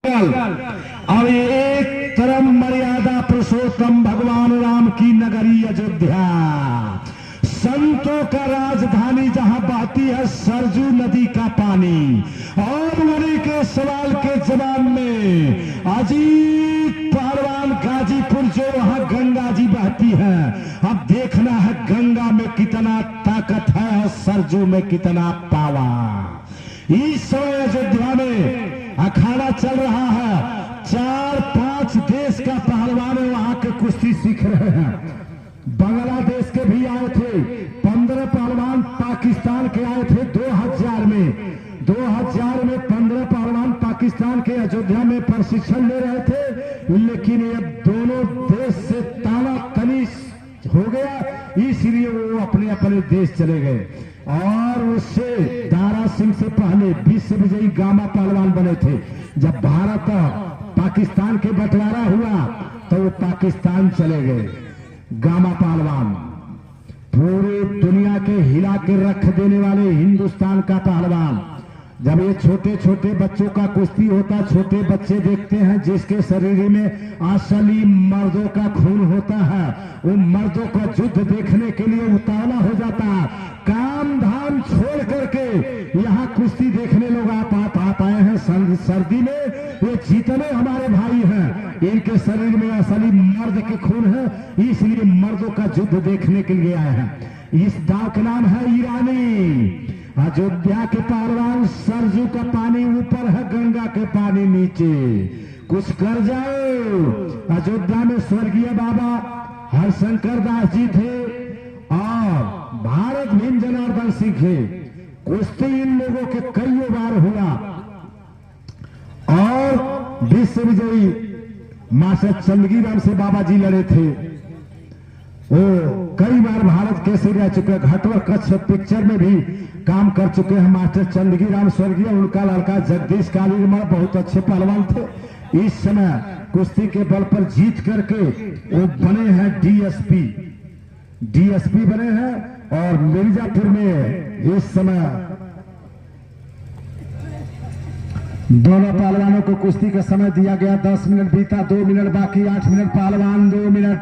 अब एक तरफ मर्यादा पुरुषोत्तम भगवान राम की नगरी अयोध्या, संतों का राजधानी जहां बहती है सरजू नदी का पानी, और उन्हीं के सवाल के जवाब में अजीत पहलवान गाजीपुर जो वहां गंगा जी बहती है, अब देखना है गंगा में कितना ताकत है और सरजू में कितना पावर। इस समय अयोध्या में अखाड़ा चल रहा है, 4-5 देश का पहलवान वहां के कुश्ती सीख रहे हैं। बांग्लादेश के भी आए थे, 15 पहलवान पाकिस्तान के आए थे 2000 में 15 पहलवान पाकिस्तान के अयोध्या में प्रशिक्षण ले रहे थे, लेकिन ये दोनों देश से ताना तनी हो गया, इसलिए वो अपने अपने देश चले गए। और उससे दारा सिंह से पहले विश्व विजयी गामा पहलवान बने थे। जब भारत पाकिस्तान के बंटवारा हुआ तो वो पाकिस्तान चले गए। गामा पहलवान पूरी दुनिया के हिला के रख देने वाले हिंदुस्तान का पहलवान। जब ये छोटे छोटे बच्चों का कुश्ती होता, छोटे बच्चे देखते हैं जिसके शरीर में असली मर्दों का खून होता है, वो मर्दों का युद्ध देखने के लिए उतावला हो जाता है। काम धाम छोड़ करके यहाँ कुश्ती देखने लोग आप आए हैं सर्दी में। ये जितने हमारे भाई हैं इनके शरीर में असली मर्द के खून है, इसलिए मर्दों का युद्ध देखने के लिए आए हैं। इस गांव का नाम है ईरानी। अयोध्या के पहलवान सरजू का पानी ऊपर है, गंगा के पानी नीचे। कुछ कर जाओ। अयोध्या में स्वर्गीय बाबा हरशंकर दास जी थे और भारत भीम जनार्दन सिंह थे। कुश्ती इन लोगों के कई बार हुआ और विश्व विजयी मास्टर चंदगी राम से बाबा जी लड़े थे। वो कई बार भारत केसरी रह चुके, घटवर कच्छ पिक्चर में भी काम कर चुके हैं मास्टर चंदगी राम स्वर्गीय। उनका लड़का जगदीश कालीमल बहुत अच्छे पहलवान थे। इस समय कुश्ती के बल पर जीत करके वो बने हैं डीएसपी बने हैं। और मिर्जापुर में इस समय दोनों पहलवानों को कुश्ती का समय दिया गया। 10 मिनट बीता, 2 मिनट बाकी, 8 मिनट पहलवान 2 मिनट।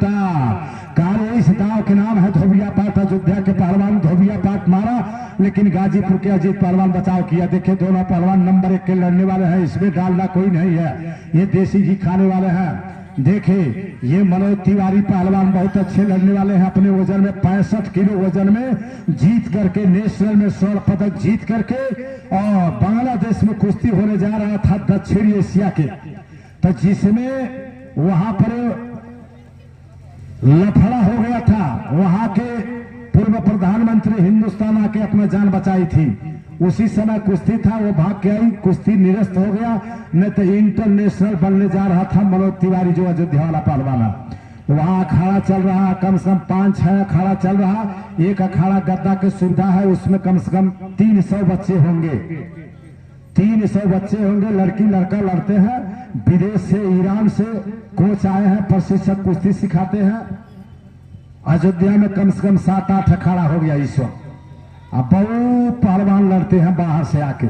काले इस दाव के नाम है धोबिया पाट। अयोध्या के पहलवान धोबिया पाट मारा, लेकिन गाजीपुर के अजीत पहलवान बचाव किया। देखिए दोनों पहलवान नंबर 1 के लड़ने वाले हैं, इसमें डालना कोई नहीं है, ये देसी घी खाने वाले हैं। देखिए ये मनोज तिवारी पहलवान बहुत अच्छे लड़ने वाले हैं। अपने वजन में 65 किलो वजन में जीत करके नेशनल में स्वर्ण पदक जीत करके, और बांग्लादेश में कुश्ती होने जा रहा था दक्षिण एशिया के, तो जिसमें वहां पर लफड़ा हो गया था। वहां के पूर्व प्रधानमंत्री हिंदुस्तान आके अपना जान बचाई थी। उसी समय कुश्ती था, वो भाग के आई, कुश्ती निरस्त हो गया, नहीं तो इंटरनेशनल बनने जा रहा था मनोज तिवारी जो अयोध्या वाला पहलवान। वहां अखाड़ा चल रहा, कम से कम 5-6 अखाड़ा चल रहा। एक अखाड़ा गद्दा की सुविधा है, उसमें कम से कम 300 बच्चे होंगे। 300 बच्चे होंगे, लड़की लड़का लड़ते हैं। विदेश से, ईरान से कोच आए हैं, प्रशिक्षक कुश्ती सिखाते हैं। अयोध्या में कम से कम 7-8 अखाड़ा हो गया इस वक्त। अब बहुत पहलवान लड़ते हैं बाहर से आके।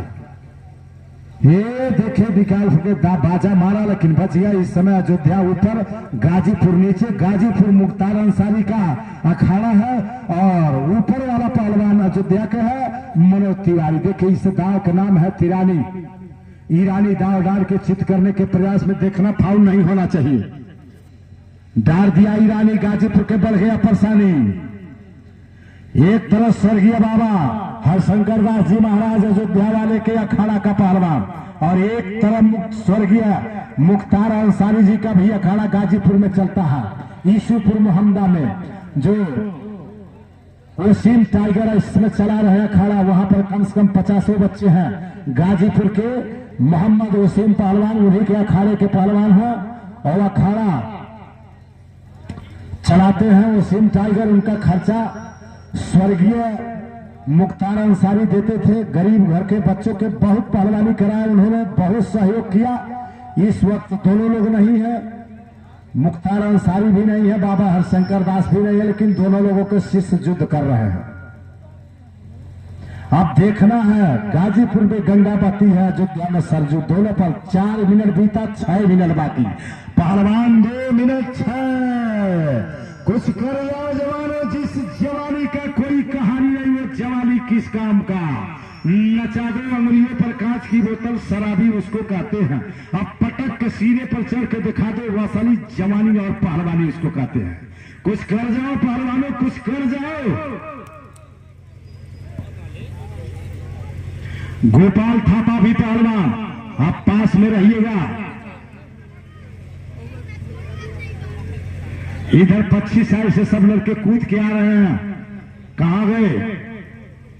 ये देखे निकाल के बाजा मारा, लेकिन बच गया। इस समय अयोध्या ऊपर, गाजीपुर नीचे। गाजीपुर मुख्तार अंसारी का अखाड़ा है और ऊपर वाला पहलवान अयोध्या का है मनोज तिवारी। देखिए इस दाव का नाम है तिरानी। ईरानी दाव डाल के चित करने के प्रयास में देखना, फाउल नहीं होना चाहिए। डाल दिया ईरानी, गाजीपुर के बढ़ गया परेशानी। एक तरफ स्वर्गीय बाबा हरशंकर दास जी महाराज अयोध्या वाले के अखाड़ा का पहलवान, और एक तरफ स्वर्गीय मुख्तार अंसारी जी का भी अखाड़ा गाजीपुर में चलता है। ईशुपुर मोहम्मदा में जो वसीम टाइगर इसमें चला रहे अखाड़ा, वहां पर कम से कम 50 बच्चे हैं। गाजीपुर के मोहम्मद वसीम पहलवान उन्हीं के अखाड़े के पहलवान हैं और अखाड़ा चलाते हैं वसीम टाइगर। उनका खर्चा स्वर्गीय मुख्तार अंसारी देते थे। गरीब घर के बच्चों के बहुत पहलवानी कराया उन्होंने, बहुत सहयोग किया। इस वक्त दोनों लोग नहीं है, मुख्तार अंसारी भी नहीं है, बाबा हरशंकर दास भी नहीं है, लेकिन दोनों लोगों के शिष्य युद्ध कर रहे हैं। अब देखना है गाजीपुर में गंगा बहती है, अयोध्या में सरजू, दोनों पर 4 मिनट बीता, 6 मिनट बाकी। पहलवान 2 मिनट 6। कुछ कर जाओ जवानों, जिस जवानी का कोई कहानी नहीं, वो जवानी किस काम का। नचा दो अंगुलियों पर कांच की बोतल, शराबी उसको कहते हैं। अब पटक के सीने पर चढ़ के दिखा दो, वसाली जवानी और पहलवानी उसको कहते हैं। कुछ कर जाओ पहलवानों, कुछ कर जाओ। गोपाल थापा भी पहलवान, आप पास में रहिएगा। इधर 25 साल से सब लड़के कूद के आ रहे हैं। कहां गए?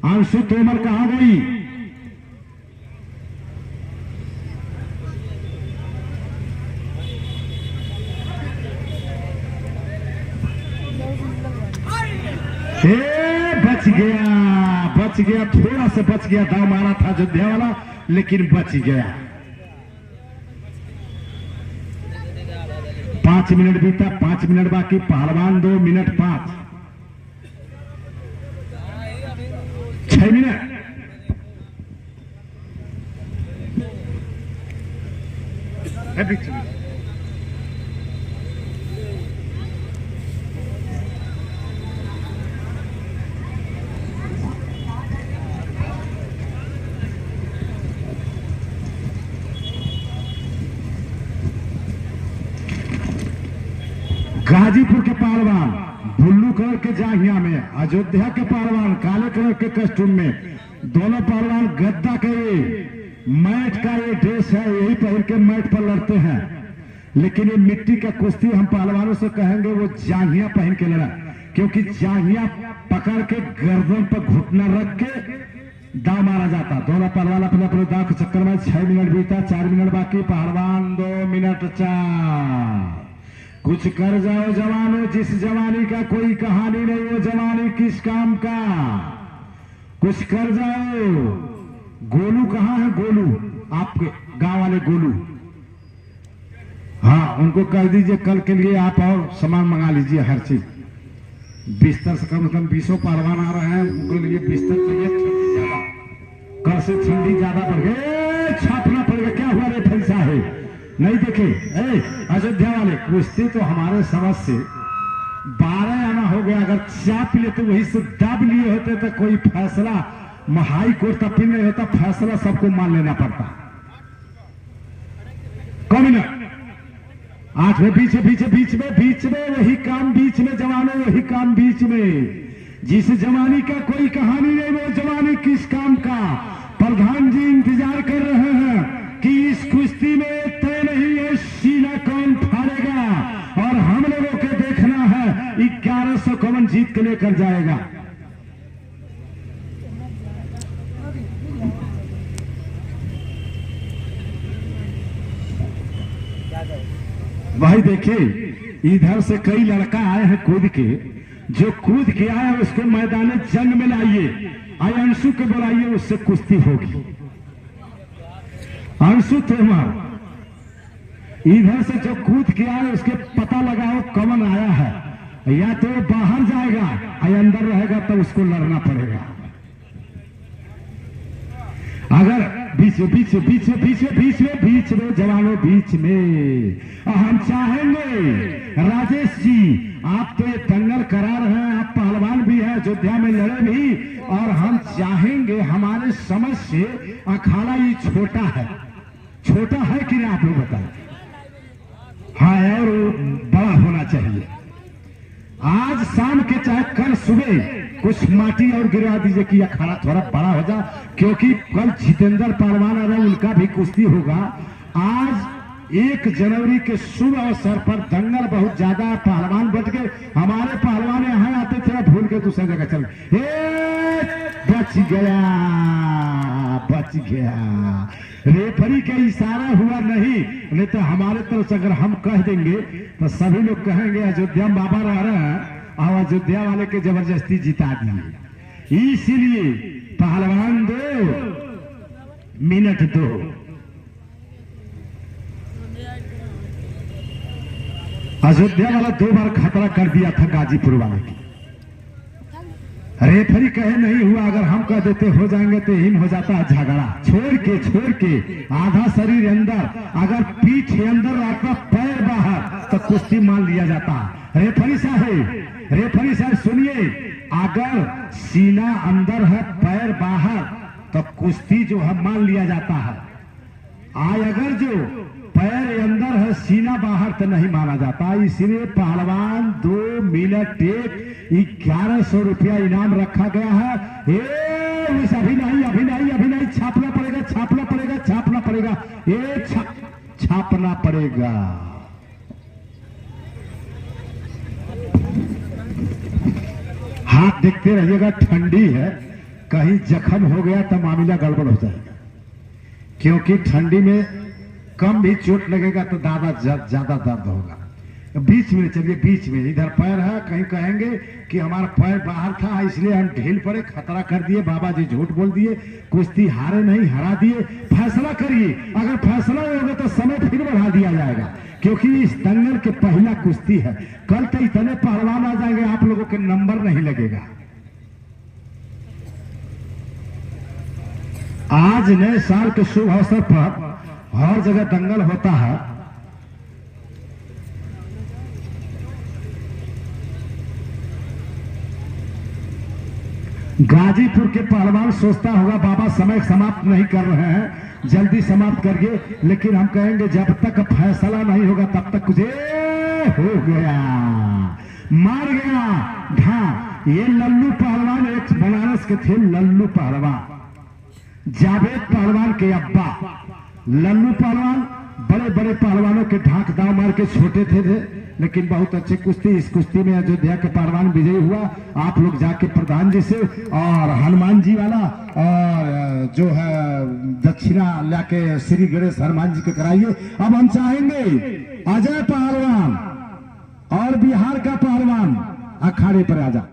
अंशु तोमर कहां गई? बच गया, बच गया, थोड़ा सा बच गया। दाव मारा था अयोध्या वाला, लेकिन बच गया। 5 मिनट बीता, 5 मिनट बाकी। पहलवान 2 मिनट 5, 6 मिनट। गाजीपुर के पहलवान ब्लू कलर के जांघिया में, अयोध्या के पहलवान काले कलर के कस्टूम में। दोनों पहलवान गद्दा के मैट का ये ड्रेस है, यही पहन के मैट पर लड़ते हैं। लेकिन ये मिट्टी का कुश्ती हम पहलवानों से कहेंगे वो जांघिया पहन के लड़ा, क्योंकि जांघिया पकड़ के गर्दन पर घुटना रख के दाव मारा जाता। दोनों पहलवान अपने अपने दाव के चक्कर में। 6 मिनट बीता, 4 मिनट बाकी। पहलवान 2 मिनट 4। कुछ कर जाओ जवानों, जिस जवानी का कोई कहानी नहीं, वो जवानी किस काम का। कुछ कर जाओ। गोलू कहाँ है? गोलू, आपके गांव वाले गोलू, हाँ उनको कह दीजिए कल के लिए आप और सामान मंगा लीजिए, हर चीज। बिस्तर से कम 20 पहलवान आ रहे हैं, उनके लिए बिस्तर चाहिए। ठंडी ज्यादा, कल से ठंडी ज्यादा बढ़ गई, छापना पड़ेगा। क्या हुआ रे फैसा है? नहीं देखे अयोध्या वाले कुश्ती तो हमारे समझ से 12 आना हो गया। अगर चाप लेते वही से दब लिए होते तो कोई फैसला हाई कोर्ट तक नहीं होता, फैसला सबको मान लेना पड़ता। कौन ना 8 में बीच में वही काम, बीच में जवानों वही काम, बीच में। जिस जवानी का कोई कहानी नहीं, वो जवानी किस काम का। प्रधान जी इंतजार कर रहे हैं कि इस कुश्ती में तय नहीं है सीना कौन फाड़ेगा, और हम लोगों को देखना है 1100 कौन जीत के लेकर जाएगा। भाई देखिए, इधर से कई लड़का आए हैं कूद के, जो कूद के आया उसको मैदान जंग में लाइए। अंशु के बुलाइए, उससे कुश्ती होगी। अंशु तोमर इधर से जो कूद के आए उसके पता लगाओ कौन आया है। या तो बाहर जाएगा या अंदर रहेगा, तो उसको लड़ना पड़ेगा। अगर बीच में जवानों, बीच में। हम चाहेंगे राजेश जी, आप तो ये दंगल करा रहे हैं, आप पहलवान भी हैं, अयोध्या में लड़े भी, और हम चाहेंगे, हमारे समझ से अखाड़ा ये छोटा है कि नहीं, आप लोग बताएं। हाँ, और बड़ा होना चाहिए। आज शाम के चाहे कल सुबह कुछ माटी और गिरा दीजिए कि अखाड़ा थोड़ा बड़ा हो जा, क्योंकि कल जितेंद्र पहलवान आ रहे हैं, उनका भी कुश्ती होगा। आज 1 जनवरी के शुभ अवसर पर दंगल बहुत ज्यादा पहलवान बढ़ गए। हमारे पहलवान यहाँ आते थे, भूल के दूसरी जगह चल। बच गया। रेफरी का इशारा हुआ नहीं तो हमारे तरफ से अगर हम कह देंगे तो सभी लोग कहेंगे अयोध्या में बाबा रह रहे हैं और अयोध्या वाले के जबरदस्ती जिता दिए। इसीलिए पहलवान 2 मिनट 2। अयोध्या वाला 2 बार खतरा कर दिया था गाजीपुर वाले की। रेफरी कहे नहीं हुआ, अगर हम कह देते हो जाएंगे तो हिम हो जाता है झगड़ा। छोड़ के आधा शरीर अंदर, अगर पीठ अंदर रखा पैर बाहर तो कुश्ती मान लिया जाता। रेफरी साहब सुनिए, अगर सीना अंदर है पैर बाहर तो कुश्ती जो है मान लिया जाता है। अगर जो पैर अंदर है सीना बाहर तो नहीं माना जाता। इसलिए पहलवान 2 मिनट 1100 रुपया इनाम रखा गया है। अभी नहीं छापना पड़ेगा, ये छापना पड़ेगा। हाथ देखते रहिएगा, ठंडी है, कहीं जख्म हो गया तो मामला गड़बड़ हो जाएगा, क्योंकि ठंडी में कम भी चोट लगेगा तो ज्यादा दर्द होगा। बीच में चलिए, बीच में इधर पैर है, कहीं कहेंगे कि हमारा पैर बाहर था इसलिए हम ढील पड़े, खतरा कर दिए, बाबा जी झूठ बोल दिए, कुश्ती हारे नहीं हरा दिए। फैसला करिए, अगर फैसला होगा तो समय फिर बढ़ा दिया जाएगा, क्योंकि इस दंगल के पहला कुश्ती है। कल तो इतने पहलवान आ जाएंगे आप लोगों के नंबर नहीं लगेगा। आज नए साल के शुभ अवसर पर हर जगह दंगल होता है। गाजीपुर के पहलवान सोचता होगा बाबा समय समाप्त नहीं कर रहे हैं, जल्दी समाप्त करिए, लेकिन हम कहेंगे जब तक फैसला नहीं होगा तब तक कुछ हो गया, मार गया ढा। ये लल्लू पहलवान एक बनारस के थे, लल्लू पहलवान, जावेद पहलवान के अब्बा। लल्लू पहलवान बड़े बड़े पहलवानों के ढाक दाव मार के छोटे थे, लेकिन बहुत अच्छे कुश्ती। इस कुश्ती में अयोध्या के पहलवान विजयी हुआ। आप लोग जाके प्रधान जी से और हनुमान जी वाला और जो है दक्षिणा लाके श्री गणेश हनुमान जी के कराइए। अब हम चाहेंगे अजय पहलवान और बिहार का पहलवान अखाड़े पर आ जाए।